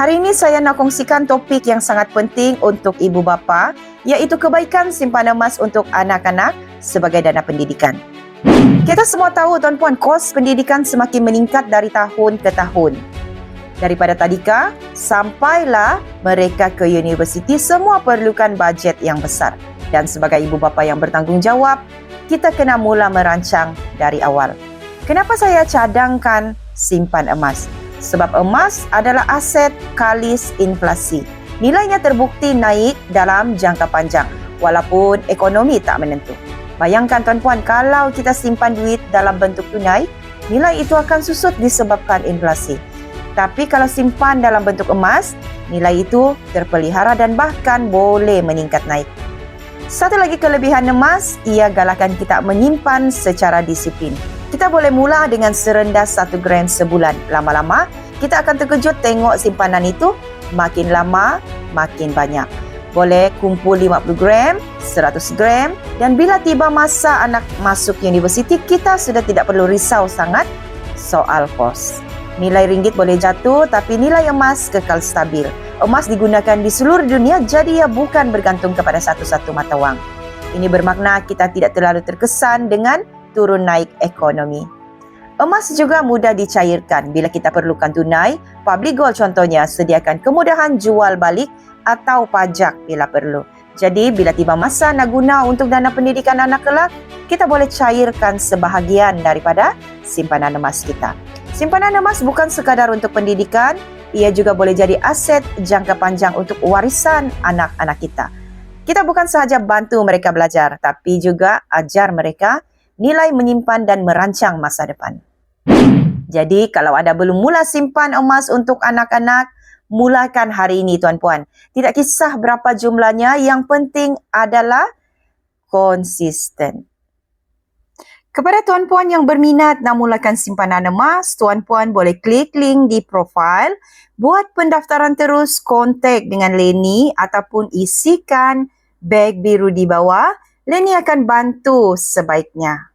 Hari ini saya nak kongsikan topik yang sangat penting untuk ibu bapa, iaitu kebaikan simpanan emas untuk anak-anak sebagai dana pendidikan. Kita semua tahu tuan-puan, kos pendidikan semakin meningkat dari tahun ke tahun. Daripada tadika sampailah mereka ke universiti, semua perlukan bajet yang besar. Dan sebagai ibu bapa yang bertanggungjawab, kita kena mula merancang dari awal. Kenapa saya cadangkan simpan emas? Sebab emas adalah aset kalis inflasi. Nilainya terbukti naik dalam jangka panjang walaupun ekonomi tak menentu. Bayangkan tuan-puan, kalau kita simpan duit dalam bentuk tunai, nilai itu akan susut disebabkan inflasi. Tapi kalau simpan dalam bentuk emas, nilai itu terpelihara dan bahkan boleh meningkat naik. Satu lagi kelebihan emas, ia galakkan kita menyimpan secara disiplin. Kita boleh mula dengan serendah 1 gram sebulan. Lama-lama, kita akan terkejut tengok simpanan itu makin lama, makin banyak. Boleh kumpul 50 gram, 100 gram dan bila tiba masa anak masuk universiti, kita sudah tidak perlu risau sangat soal kos. Nilai ringgit boleh jatuh tapi nilai emas kekal stabil. Emas digunakan di seluruh dunia, jadi ia bukan bergantung kepada satu-satu mata wang. Ini bermakna kita tidak terlalu terkesan dengan turun naik ekonomi. Emas juga mudah dicairkan bila kita perlukan tunai. Public Gold contohnya sediakan kemudahan jual balik atau pajak bila perlu. Jadi bila tiba masa nak guna untuk dana pendidikan anak kelak, kita boleh cairkan sebahagian daripada simpanan emas kita. Simpanan emas bukan sekadar untuk pendidikan, ia juga boleh jadi aset jangka panjang untuk warisan anak-anak kita. Kita bukan sahaja bantu mereka belajar, tapi juga ajar mereka nilai menyimpan dan merancang masa depan. Jadi kalau anda belum mula simpan emas untuk anak-anak, mulakan hari ini tuan-puan. Tidak kisah berapa jumlahnya, yang penting adalah konsisten. Kepada tuan-puan yang berminat nak mulakan simpanan emas, tuan-puan boleh klik link di profil, buat pendaftaran terus, kontak dengan Leni ataupun isikan beg biru di bawah. Leni akan bantu sebaiknya.